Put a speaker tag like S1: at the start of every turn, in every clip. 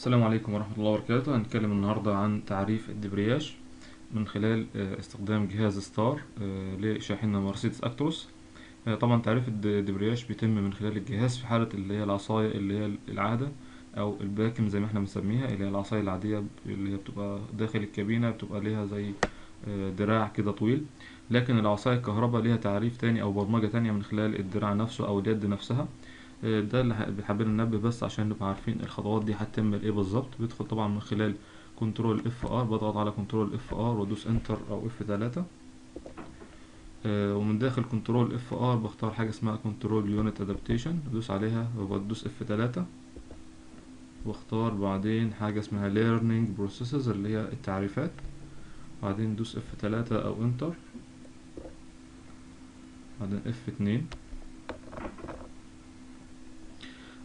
S1: السلام عليكم ورحمة الله وبركاته. هنتكلم النهاردة عن تعريف الدبرياج من خلال استخدام جهاز ستار لشاحنة مرسيدس أكتروس. طبعا تعريف الدبرياج بيتم من خلال الجهاز في حالة اللي هي العصاية اللي هي العادة أو الباكم زي ما احنا بنسميها، اللي هي العصاية العادية اللي هي بتبقى داخل الكابينة، بتبقى ليها زي دراع كده طويل. لكن العصاية الكهرباء ليها تعريف تاني أو برمجة تانية من خلال الدراع نفسه أو اليد نفسها. ده اللي حابين ننبه بس عشان نبقى عارفين الخطوات دي هتتم ايه بالظبط. بيدخل طبعا من خلال كنترول اف ار، بضغط على كنترول اف ار وادوس انتر او اف 3. ومن داخل كنترول اف ار بختار حاجه اسمها كنترول يونت ادابتيشن، بدوس عليها وبدوس اف 3، واختار بعدين حاجه اسمها ليرنينج بروسيسز اللي هي التعريفات، بعدين دوس اف 3 او انتر، بعدين اف 2.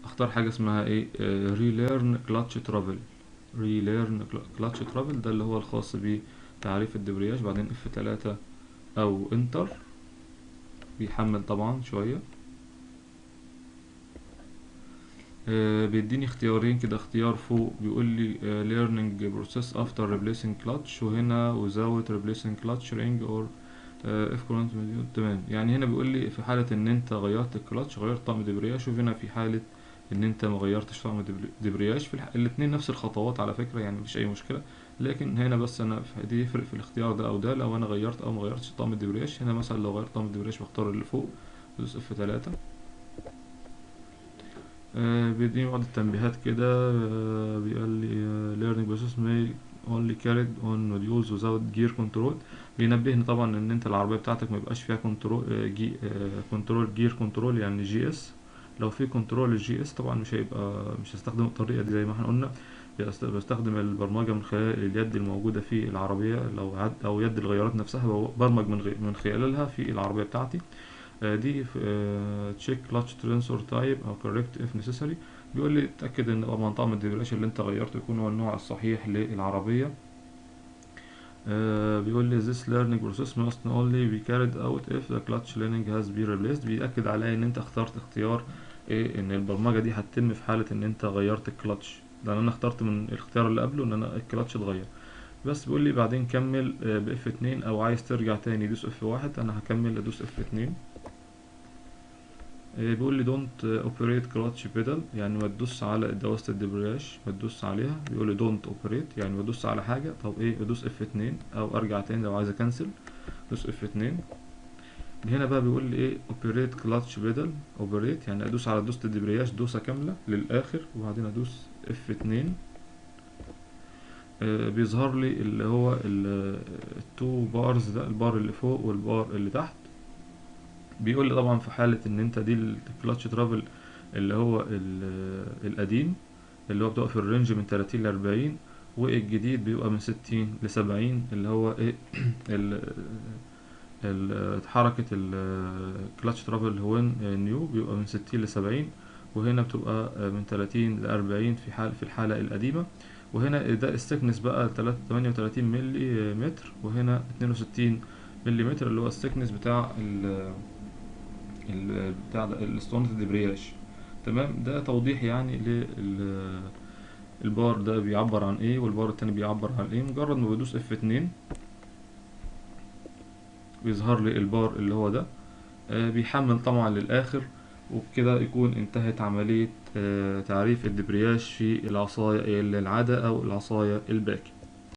S1: اختار حاجه اسمها ايه، ريليرن كلاتش ترافل. ريليرن كلاتش ترافل ده اللي هو الخاص بتعريف الدبرياج، بعدين اف 3 او انتر. بيحمل طبعا شويه. بيديني اختيارين كده، اختيار فوق بيقول لي learning process after replacing clutch، وهنا without replacing clutch ring or if current تمام. يعني هنا بيقول لي في حالة ان انت غيرت الكلاتش، غيرت طقم دبرياج، وهنا في حالة ان انت ما غيرتش طقم دبرياج. في الاتنين نفس الخطوات على فكرة، يعني مفيش اي مشكلة. لكن هنا بس انا دي يفرق في الاختيار ده او ده، لو انا غيرت او ما غيرتش طقم الدبرياج. هنا مثلا لو غيرت طقم الدبرياج بختار اللي فوق، بدوس اف 3. بيديني بعض التنبيهات كده. بيقول لي learning process may only carried on modules without gear control. بينبهني طبعا ان انت العربية بتاعتك ما يبقاش فيها كنترول كنترول جير كنترول، يعني جي اس. لو في كنترول الجي اس طبعا مش هستخدم الطريقة دي زي ما احنا قلنا. بستخدم البرمجة من خلال اليد الموجودة في العربية، او يد الغيارات نفسها برمج من خلالها في العربية بتاعتي. دي تشيك كلاتش ترانسفير تايب او كوريكت اف نيسيسري. بيقول لي اتاكد ان طبعا طقم الدبرياج اللي انت غيرته يكون هو النوع الصحيح للعربيه. بيقول لي this learning process must only be carried out if the clutch lining has been replaced. بيأكد عليا ان انت اخترت اختيار ايه، ان البرمجه دي هتتم في حاله ان انت غيرت الكلاتش، لان انا اخترت من الاختيار اللي قبله ان انا الكلاتش اتغير. بس بيقول لي بعدين كمل باف 2، او عايز ترجع تاني دوس اف 1. انا هكمل ادوس اف 2. بيقول لي دونت اوبريت كلاتش بيدال، يعني ما تدوس على دواسة الدبرياج، ما تدوس عليها. بيقول لي دونت اوبريت يعني ما تدوس على حاجة. طب ايه، بدوس اف 2 او ارجع تاني لو عايز اكنسل، دوس اف 2. هنا بقى بيقول لي ايه، اوبريت كلاتش بيدال. اوبريت يعني ادوس على دوسة الدبرياج دوسة كاملة للاخر، وبعدين ادوس اف 2. بيظهر لي اللي هو التو بارز ده، البار اللي فوق والبار اللي تحت. بيقول لي طبعا في حالة ان انت دي الكلاتش ترافل اللي هو القديم، اللي هو بتبقى في الرينج من 30 ل40، والجديد بيبقى من 60 ل70، اللي هو ايه حركة الكلاتش ترافل هو نيو بيبقى من 60 ل70، وهنا بتبقى من 30 ل40 في الحالة القديمة. وهنا ده السكنس بقى 38 ملي متر، وهنا 62 ملي متر اللي هو السكنس بتاع بتاع الاسطوانة الدبرياج. تمام. ده توضيح يعني البار ده بيعبر عن ايه والبار التاني بيعبر عن ايه. مجرد ما بدوس اف 2 بيظهر لي البار اللي هو ده. بيحمل طبعا للاخر، وبكده يكون انتهت عملية تعريف الدبرياج في العصاية العادة او العصاية الباكي.